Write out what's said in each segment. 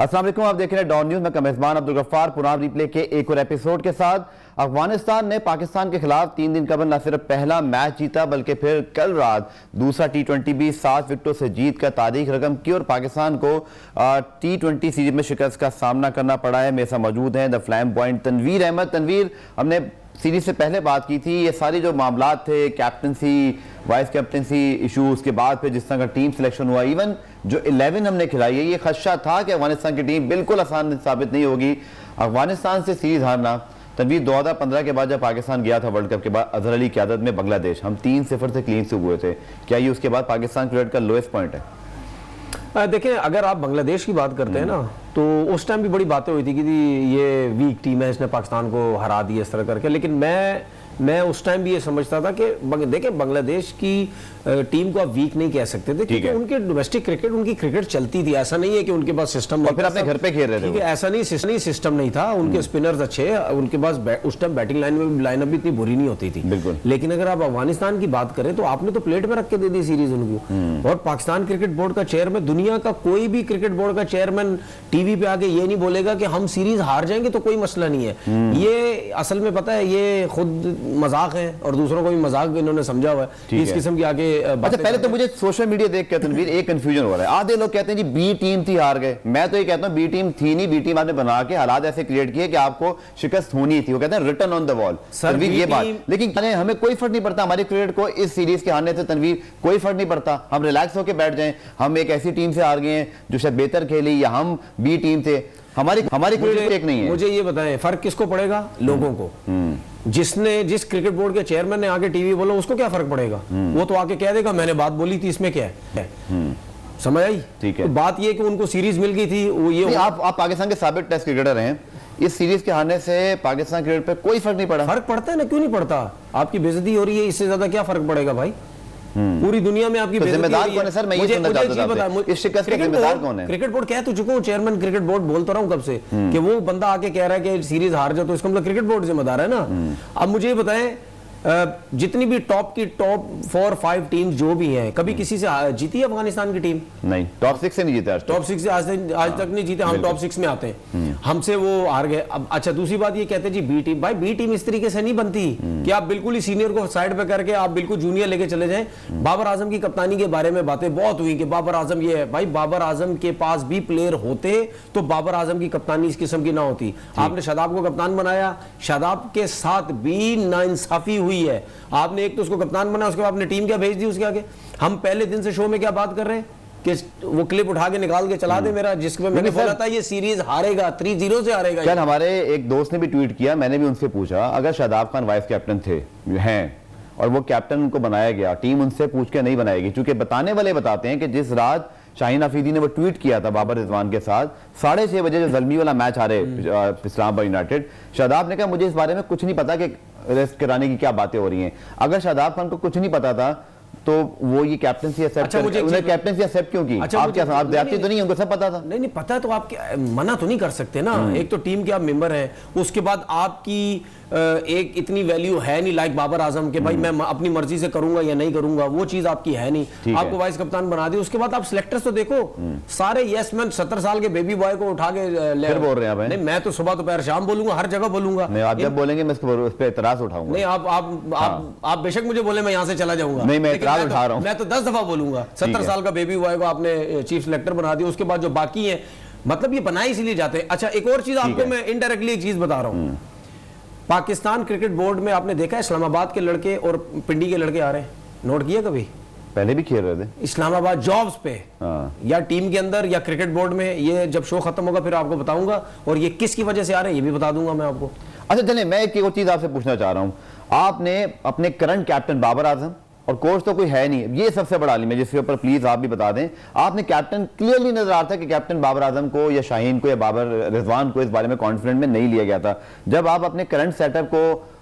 अस्सलाम वालेकुम, आप देख रहे हैं डॉन न्यूज। मैं मेजबान अब्दुल गफ्फार पुरान रिप्ले के एक और एपिसोड के साथ। अफगानिस्तान ने पाकिस्तान के खिलाफ 3 दिन कबल न सिर्फ पहला मैच जीता बल्कि फिर कल रात दूसरा T20 भी 7 विकेटों से जीत कर तारीख रकम की और पाकिस्तान को T20 सीरीज में शिकस्त का सामना करना पड़ा है। मेरे साथ मौजूद हैं the flame point Tanveer Ahmed. Tanveer, हमने सीरीज से पहले बात की थी, ये सारी जो मामला थे, कैप्टनसी, वाइस कैप्टनसी इशूज के बाद फिर जिस तरह का टीम सिलेक्शन हुआ, इवन जो 11 हमने खिलाई है, ये खदशा था कि अफगानिस्तान की टीम बिल्कुल आसान साबित नहीं होगी। अफगानिस्तान से सीरीज हारना, तनवीर 2015 के बाद जब पाकिस्तान गया था वर्ल्ड कप के बाद अजहर अली की क़यादत में बांग्लादेश, हम 3-0 से क्लीन से हुए थे। क्या ये उसके बाद पाकिस्तान क्रिकेट का लोएस्ट पॉइंट है? देखें, अगर आप बांग्लादेश की बात करते हैं ना, तो उस टाइम भी बड़ी बातें हुई थी कि ये वीक टीम है, इसने पाकिस्तान को हरा दिया इस तरह करके। लेकिन मैं उस टाइम भी ये समझता था कि देखें, बांग्लादेश की टीम को आप वीक नहीं कह सकते थे क्योंकि उनके डोमेस्टिक क्रिकेट, उनकी क्रिकेट चलती थी। ऐसा नहीं है कि उनके पास सिस्टम नहीं, फिर अपने घर पे खेल रहे थे, ऐसा नहीं सिस्टम नहीं था। उनके स्पिनर्स अच्छे, उनके पास उस टाइम बैटिंग लाइनअप भी इतनी बुरी नहीं होती थी। बिल्कुल। लेकिन अगर आप अफगानिस्तान की बात करें तो आपने तो प्लेट पे रख के दे दी सीरीज उनको। और पाकिस्तान क्रिकेट बोर्ड का चेयरमैन, दुनिया का कोई भी क्रिकेट बोर्ड का चेयरमैन टीवी पे आके ये नहीं बोलेगा कि हम सीरीज हार जाएंगे तो कोई मसला नहीं है। ये असल में पता है, ये खुद मजाक है और दूसरों को भी मजाक इन्होंने समझा हुआ है। इस किस्म की आगे अच्छा, पहले तो मुझे सोशल मीडिया देख के तनवीर एक कंफ्यूजन हो रहा है। आधे लोग कहते हैं जी बी टीम थी, हार गए। मैं तो ये कहता हूं बी टीम थी नहीं, बी टीम आपने बना के हालात ऐसे क्रिएट किए कि आपको शिकस्त होनी थी। वो कहते हैं written on the wall. Tanveer ये बात, लेकिन हमें कोई फर्क नहीं पड़ता, हमारे क्रिकेट को इस सीरीज के हारने से तनवीर कोई फर्क नहीं पड़ता। हम रिलैक्स होकर बैठ जाएं, हम एक ऐसी टीम से हार गए हैं जो शायद बेहतर खेली, या हम बी टीम थे, हमारी क्रिकेट एक नहीं है। मुझे ये बताएं, फर्क किसको पड़ेगा? लोगों को। जिस क्रिकेट बोर्ड के चेयरमैन ने आगे टीवी बोला, उसको क्या फर्क पड़ेगा? वो तो आके कह देगा मैंने बात बोली थी, इसमें क्या है। समझ आई? ठीक है। तो बात ये कि उनको सीरीज मिल गई थी, वो ये आप पाकिस्तान के साबित टेस्ट क्रिकेटर हैं, इस सीरीज के हारने से पाकिस्तान क्रिकेट पे कोई फर्क नहीं पड़ा। फर्क पड़ता है ना, क्यों नहीं पड़ता? आपकी बेइज्जती हो रही है, इससे ज्यादा क्या फर्क पड़ेगा भाई? पूरी दुनिया में आपकी जिम्मेदार कौन है सर? मैं ये सुनना चाहता हूं, इस शिकस्त का जिम्मेदार कौन है? क्रिकेट बोर्ड कह तो चुका हूं, चेयरमैन क्रिकेट बोर्ड बोल तो रहा हूं कब से कि वो बंदा आके कह रहा है कि सीरीज हार जाए तो इसका मतलब क्रिकेट बोर्ड जिम्मेदार है ना। अब मुझे ये बताएं, जितनी भी टॉप 4-5 टीम जो भी हैं, कभी किसी से जीती है अफगानिस्तान की टीम? नहीं, टॉप 6 से नहीं जीते। टॉप 6 से आज तक नहीं जीते। हम टॉप 6 में आते हैं, हमसे वो हार गए। अब अच्छा, दूसरी बात ये कहते हैं जी बी टीम। भाई बी टीम इस तरीके से नहीं बनती कि आप बिल्कुल ही सीनियर को साइड पे करके आप बिल्कुल जूनियर लेके चले जाएं। बाबर आजम की कप्तानी के बारे में बातें बहुत हुई कि बाबर आजम ये है। भाई बाबर आजम के पास भी प्लेयर होते तो बाबर आजम की कप्तानी इस किस्म की ना होती। आपने शादाब को कप्तान बनाया, शादाब के साथ भी नाइंसाफी हुई है। आपने एक तो उसको कप्तान बनाया, उसके बाद आपने टीम क्या भेज दी उसके आगे। हम पहले दिन से शो में क्या बात कर रहे हैं कि वो क्लिप उठा के निकाल के चला दे मेरा, जिसमें मैंने बोला था ये सीरीज हारेगा, 3-0 से हारेगा। कल हमारे एक दोस्त ने भी ट्वीट किया, मैंने भी उनसे पूछा, अगर शादाब खान वाइस कैप्टन थे हैं और वो कैप्टन उनको बनाया गया, टीम उनसे पूछ के नहीं बनाएगी? क्योंकि बताने वाले बताते हैं कि जिस रात शाहीन अफरीदी ने वो ट्वीट किया था बाबर रिजवान के साथ 6:30 बजे जो जल्मी वाला मैच हारे इस्लामाबाद यूनाइटेड, शादाब ने कहा मुझे इस बारे में कुछ नहीं पता कि रेस्ट कराने की क्या बातें हो रही हैं। अगर शादाब खान को कुछ नहीं पता था तो वो ये कैप्टनसी एक्सेप्ट उन्हें कैप्टनसी एक्सेप्ट क्यों की? आप क्या आप जाती तो नहीं, उनको सब पता था? नहीं पता तो आप मना तो नहीं कर सकते ना। एक तो टीम के आप मेंबर हैं, उसके बाद आपकी एक इतनी वैल्यू है नहीं लाइक बाबर आजम के भाई मैं अपनी मर्जी से करूंगा या नहीं करूंगा, वो चीज आपकी है नहीं। आपको वाइस कप्तान बना दिया, उसके बाद आप सिलेक्टर्स तो देखो सारे यस मैन 70 साल के बेबी बॉय को उठा के फिर बोल रहे हैं। नहीं, मैं तो सुबह दोपहर शाम बोलूंगा, हर जगह बोलूंगा। आप जब बोलेंगे मैं उस पर एतराज उठाऊंगा। नहीं, आप बेशक मुझे बोले, मैं यहाँ से चला जाऊंगा। नहीं, मैं एतराज उठा रहा हूँ। मैं तो 10 दफा बोलूंगा। 70 साल का बेबी बॉय को आपने चीफ सिलेक्टर बना दिया, उसके बाद जो बाकी है, मतलब ये बनाए इसीलिए जाते हैं। अच्छा, एक और चीज आपको मैं इनडायरेक्टली एक चीज बता रहा हूँ। पाकिस्तान क्रिकेट बोर्ड में आपने देखा है इस्लामाबाद के लड़के और पिंडी के लड़के आ रहे हैं, नोट किया कभी? पहले भी खेल रहे थे इस्लामाबाद जॉब्स पे, या टीम के अंदर या क्रिकेट बोर्ड में। ये जब शो खत्म होगा फिर आपको बताऊंगा, और ये किसकी वजह से आ रहे हैं ये भी बता दूंगा मैं आपको। अच्छा चलिए, मैं एक और चीज आपसे पूछना चाह रहा हूं। आपने अपने करंट कैप्टन बाबर आजम, और कोच तो कोई है नहीं, ये सबसे बड़ा आलिम है जिसके ऊपर प्लीज आप भी बता दें, आपने कैप्टन क्लियरली नजर आ रहा था कि कैप्टन बाबर आजम को या शाहीन को या बाबर रिजवान को इस बारे में कॉन्फिडेंट में नहीं लिया गया था। जब आप अपने करंट सेटअप को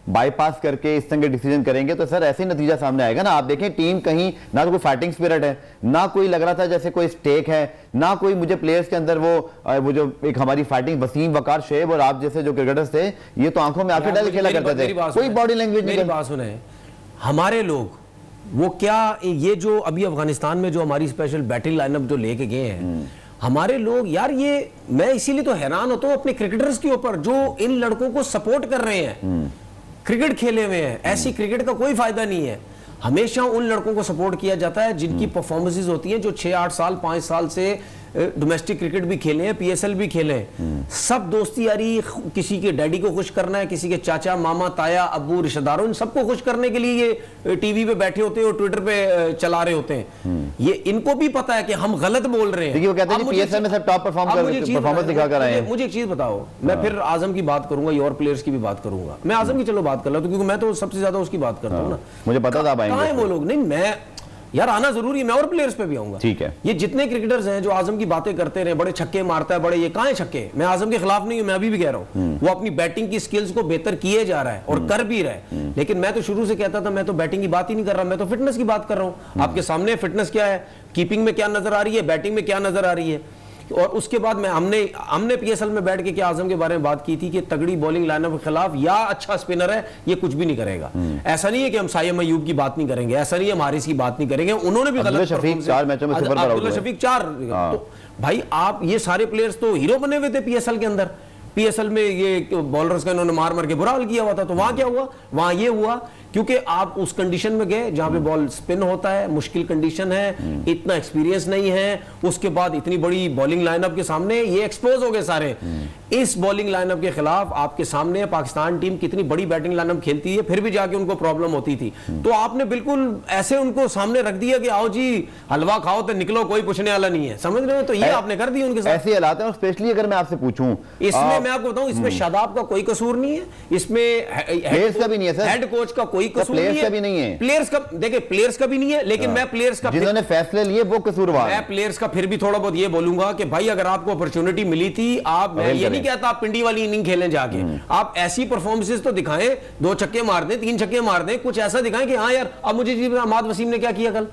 बाईपास करके इस तरह के डिसीजन करेंगे तो सर ऐसे ही नतीजा सामने आएगा ना। आप देखें टीम कहीं ना तो कोई फाइटिंग स्पिरिट है, ना कोई लग रहा था जैसे कोई स्टेक है, ना कोई मुझे प्लेयर्स के अंदर वो जो एक हमारी फाइटिंग वसीम वकार शेब और आप जैसे जो क्रिकेटर्स थे, ये तो आंखों में आंखें डाल खेला करते थे, कोई बॉडी लैंग्वेज नहीं। बात सुने, हमारे लोग वो क्या, ये जो अभी अफगानिस्तान में जो हमारी स्पेशल बैटिंग लाइनअप जो लेके गए हैं, हमारे लोग यार, ये मैं इसीलिए तो हैरान होता हूं अपने क्रिकेटर्स के ऊपर जो इन लड़कों को सपोर्ट कर रहे हैं, क्रिकेट खेले हुए हैं। ऐसी क्रिकेट का कोई फायदा नहीं है। हमेशा उन लड़कों को सपोर्ट किया जाता है जिनकी परफॉर्मेंसेस होती हैं, जो 6-8 साल 5 साल से डोमेस्टिक क्रिकेट भी खेले हैं, पीएसएल भी खेले हैं। सब दोस्ती यारी, किसी के डैडी को खुश करना है, किसी के चाचा मामा ताया अब्बू रिश्तेदारों, इन सबको खुश करने के लिए ये टीवी पे बैठे होते हैं और ट्विटर पे चला रहे होते हैं। ये इनको भी पता है कि हम गलत बोल रहे हैं। वो कहते हैं पीएसएल में सब टॉप परफॉर्मेंस दिखा कर आए हैं। मुझे एक चीज बताओ, मैं फिर आजम की बात करूंगा या और प्लेयर्स की भी बात करूंगा। मैं आजम की चलो बात कर लेता हूं क्योंकि मैं तो सबसे ज्यादा उसकी बात करता हूं ना। मुझे पता था कहां है वो लोग? नहीं, मैं यार आना जरूरी है, मैं और प्लेयर्स पे भी आऊंगा। ठीक है। ये जितने क्रिकेटर्स हैं जो आजम की बातें करते रहे, बड़े छक्के मारता है, बड़े, ये कहां है छक्के? मैं आजम के खिलाफ नहीं हूं, मैं अभी भी कह रहा हूं वो अपनी बैटिंग की स्किल्स को बेहतर किए जा रहा है और कर भी रहा है। लेकिन मैं तो शुरू से कहता था मैं तो बैटिंग की बात ही नहीं कर रहा, मैं तो फिटनेस की बात कर रहा हूं। आपके सामने फिटनेस क्या है, कीपिंग में क्या नजर आ रही है, बैटिंग में क्या नजर आ रही है। और उसके बाद में हमने पीएसएल में बैठ के क्या आजम के बारे में बात की थी कि तगड़ी बॉलिंग लाइनअप के खिलाफ या अच्छा स्पिनर है, ये कुछ भी नहीं करेगा। ऐसा नहीं है कि हम साइम अयूब की बात नहीं करेंगे, ऐसा नहीं है हम हारिस की बात नहीं करेंगे, उन्होंने भी गलत शफीक 4 मैचों में सुपर पर आउट हुए। शफीक 4। तो भाई आप ये सारे प्लेयर्स तो हीरो बने हुए थे पीएसएल के अंदर। पीएसएल में ये बॉलर्स का इन्होंने मार के बुरा हाल किया हुआ था। तो वहां क्या हुआ? वहां ये हुआ क्योंकि आप उस कंडीशन में गए जहां पे बॉल स्पिन होता है, मुश्किल कंडीशन है, इतना एक्सपीरियंस नहीं है, उसके बाद इतनी बड़ी बॉलिंग लाइनअप के सामने ये एक्सपोज हो गए सारे। इस बॉलिंग लाइनअप के खिलाफ आपके सामने पाकिस्तान टीम कितनी बड़ी बैटिंग लाइनअप खेलती है, फिर भी जाके उनको प्रॉब्लम होती थी। तो आपने बिल्कुल ऐसे उनको सामने रख दिया कि आओ जी हलवा खाओ तो निकलो, कोई पूछने वाला नहीं है, समझ रहे हो? तो ये आपने कर दिया उनके साथ। ऐसे हालात हैं। स्पेशली अगर मैं आपसे पूछूं, इसमें मैं आपको बताऊं, इसमें शादाब का कोई कसूर नहीं है, इसमें प्लेयर्स का भी नहीं है सर, हेड कोच का कोई कसूर नहीं है, प्लेयर्स का, देखिए प्लेयर्स का भी नहीं है। लेकिन मैं प्लेयर्स का, जिन्होंने फैसले लिए वो कसूरवार, मैं प्लेयर्स का फिर भी थोड़ा बहुत ये बोलूंगा कि भाई अगर आपको अपॉर्चुनिटी मिली थी, आप, मैं ये नहीं कहता आप पिंडी वाली इनिंग खेलें जाके, आप ऐसी परफॉर्मेंसेस तो दिखाएं, 2 छक्के मार दें, 3 छक्के मार दें, कुछ ऐसा दिखाएं कि हाँ यार। अब मुझे जी अहमद वसीम ने क्या किया कल,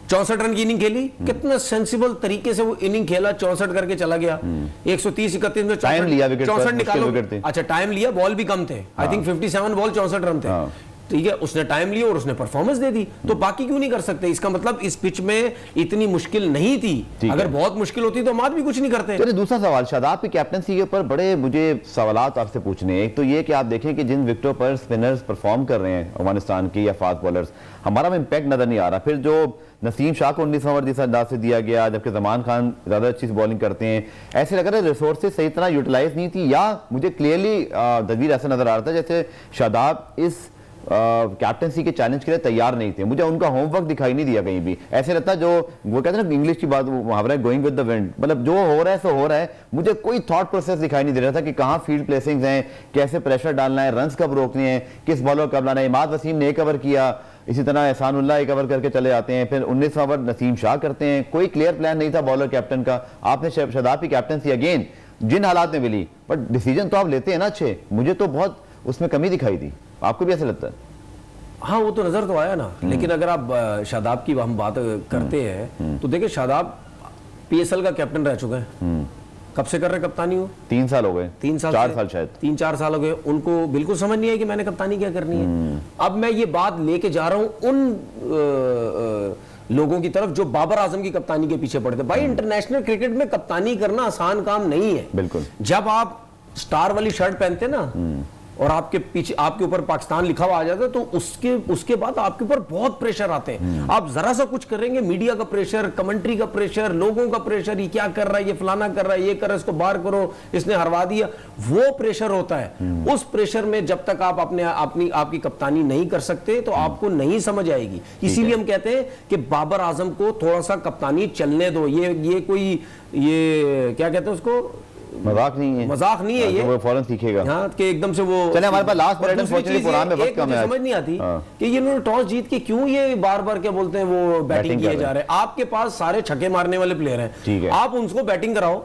64 रन की इनिंग खेली, कितना सेंसिबल तरीके से वो इनिंग खेला, 64 करके चला गया। 130-31 में टाइम लिया, 64 निकालो। अच्छा टाइम लिया, बॉल भी कम थे, आई थिंक 57 बॉल 64 रन थे। ठीक है, उसने टाइम लिया और उसने परफॉर्मेंस दे दी। तो बाकी क्यों नहीं कर सकते? इसका मतलब इस पिच में इतनी मुश्किल नहीं थी। अगर बहुत मुश्किल होती तो माद भी कुछ नहीं करते। चलिए दूसरा सवाल, शादाब की कैप्टनसी के ऊपर बड़े मुझे सवालात आपसे पूछने हैं। एक तो ये कि आप देखें कि जिन विकेटों पर स्पिनर्स परफॉर्म कर रहे हैं अफगानिस्तान की या फास्ट बॉलर्स, हमारा में इंपैक्ट नजर नहीं आ रहा। फिर जो नसीम शाह को 19 ओवर जिस अंदाज से दिया गया, जबकि जमान खान ज्यादा अच्छी बॉलिंग करते हैं, ऐसे लग रहा है रिसोर्सेज सही तरह यूटिलाइज नहीं थी, या मुझे क्लियरली तस्वीर ऐसा नजर आ रहा था जैसे शादाब इस कैप्टनसी के चैलेंज के लिए तैयार नहीं थे। मुझे उनका होमवर्क दिखाई नहीं दिया कहीं भी। ऐसे लगता जो वो कहते हैं ना इंग्लिश की बात, मुहावरा है गोइंग विद द विंड, मतलब जो हो रहा है सो हो रहा है। मुझे कोई थॉट प्रोसेस दिखाई नहीं दे रहा था कि कहाँ फील्ड प्लेसिंग्स हैं, कैसे प्रेशर डालना है, रन्स कब रोकने हैं, किस बॉलर कब लाना है। इमाद वसीम ने एक ओवर किया, इसी तरह एहसानुल्लाह एक ओवर करके चले जाते हैं, फिर 19 ओवर नसीम शाह करते हैं। कोई क्लियर प्लान नहीं था बॉलर कैप्टन का। आपने शादाब की कैप्टनसी अगेन जिन हालात में मिली, बट डिसीजन तो आप लेते हैं ना अच्छे, मुझे तो बहुत उसमें कमी दिखाई दी। आपको भी ऐसा लगता है? हाँ वो तो नजर तो आया ना। लेकिन अगर आप शादाब की हम बात करते हैं तो देखिए शादाब पीएसएल का कैप्टन रह चुके हैं। कब से कर रहे कप्तानी हो? 3 साल हो गए, 3 साल 4 साल शायद, 3-4 साल हो गए। उनको बिल्कुल समझ नहीं है कि मैंने कप्तानी क्या करनी है। अब मैं ये बात लेके जा रहा हूं उन लोगों की तरफ जो बाबर आजम की कप्तानी के पीछे पड़े थे। भाई इंटरनेशनल क्रिकेट में कप्तानी करना आसान काम नहीं है। बिल्कुल। जब आप स्टार वाली शर्ट पहनते ना और आपके पीछे आपके ऊपर पाकिस्तान लिखा हुआ आ जाता है तो उसके बाद आपके ऊपर बहुत प्रेशर आते हैं। आप जरा सा कुछ करेंगे, मीडिया का प्रेशर, कमेंट्री का प्रेशर, लोगों का प्रेशर, ये क्या कर रहा है, ये फलाना कर रहा है, ये कर रहा है, इसको बाहर करो, इसने हरवा दिया, वो प्रेशर होता है। उस प्रेशर में जब तक आप आपकी कप्तानी नहीं कर सकते तो आपको नहीं समझ आएगी। इसीलिए हम कहते हैं कि बाबर आजम को थोड़ा सा कप्तानी चलने दो। ये कोई ये क्या कहते हैं उसको, मजाक नहीं है, मजाक नहीं है ये, वो फौरन सीखेगा। हाँ कि एकदम से वो चले हमारे पास लास्ट मिनट अनफॉर्चूनेटली प्रोग्राम में वक्त कम है। समझ नहीं आती कि ये इन्होंने टॉस जीत के क्यों ये बार-बार क्या बोलते हैं वो बैटिंग किए जा रहे हैं। आपके पास सारे छक्के मारने वाले प्लेयर हैं, आप उनको बैटिंग कराओ,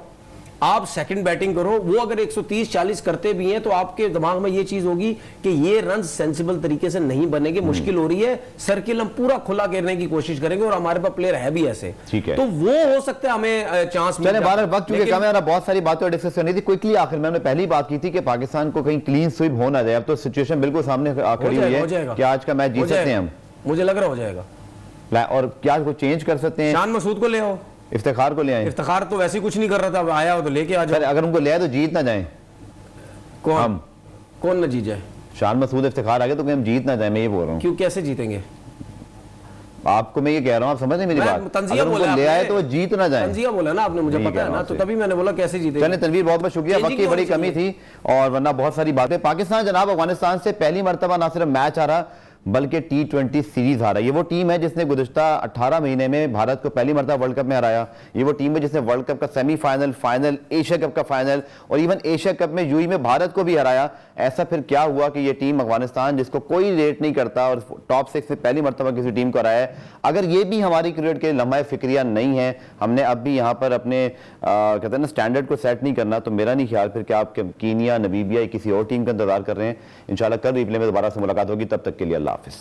आप सेकंड बैटिंग करो। वो अगर 130-40 करते भी हैं तो आपके दिमाग में ये चीज होगी कि ये रन सेंसिबल तरीके से नहीं बनेंगे, मुश्किल हो रही है, सर्किल हम पूरा खुला करने की कोशिश करेंगे और हमारे पास प्लेयर है भी ऐसे, ठीक है, तो वो हो सकता है हमें चांस मिल जाए। वक्त चूंकि कम है और बहुत सारी बातें डिस्कस करनी थी। क्विकली आखिर में हमने पहली बात की थी कि पाकिस्तान को कहीं क्लीन स्वीप हो ना जाए। अब तो सिचुएशन बिल्कुल सामने खड़ी हुई है कि आज का मैच जीत सकते हैं हम, मुझे लग रहा हो जाएगा। और क्या कुछ चेंज कर सकते हैं? शान मसूद को ले आओ, इफ्तिखार को ले आए। इफ्तिखार तो वैसे ही कुछ नहीं कर रहा था, अब आया हो तो लेके आ जाओ। अगर उनको ले आए तो जीत ना जाए। कौन कौन न जीत जाए? शान मसूद इफ्तिखार आ गए तो हम जीत ना जाए, मैं ये बोल रहा हूँ। क्यों, कैसे जीतेंगे? आपको मैं ये कह रहा हूँ, आप समझ नहीं मेरी बात। तंजिया अगर बोला उनको ले आए तो वो जीत ना जाए। तंजिया बोला ना आपने, मुझे पता है ना, तो तभी मैंने बोला कैसे जीतेंगे। चलिए तनवीर, बहुत बहुत शुक्रिया, वक्त की बड़ी कमी थी और वरना बहुत सारी बातें। पाकिस्तान जनाब अफगानिस्तान से पहली मरतबा ना सिर्फ मैच हारा बल्कि T20 सीरीज हारा। ये वो टीम है जिसने गुज़िश्ता 18 महीने में भारत को पहली मरतबा वर्ल्ड कप में हराया। ये वो टीम है जिसने वर्ल्ड कप का सेमीफाइनल, फाइनल, एशिया कप का फाइनल और इवन एशिया कप में यूएई में भारत को भी हराया। ऐसा फिर क्या हुआ कि ये टीम अफगानिस्तान, जिसको कोई रेट नहीं करता और टॉप 6 में पहली मरतबा किसी टीम को हराया है। अगर ये भी हमारी क्रिकेट के लम्हा फिक्रिया नहीं है, हमने अब भी यहाँ पर अपने कहते हैं ना स्टैंडर्ड को सेट नहीं करना, तो मेरा नहीं ख्याल फिर कि आप कीनिया, नमीबिया या किसी और टीम का इंतजार कर रहे हैं। इंशाल्लाह कल रिप्ले में दोबारा से मुलाकात होगी, तब तक के लिए अल्लाह हाफिज़।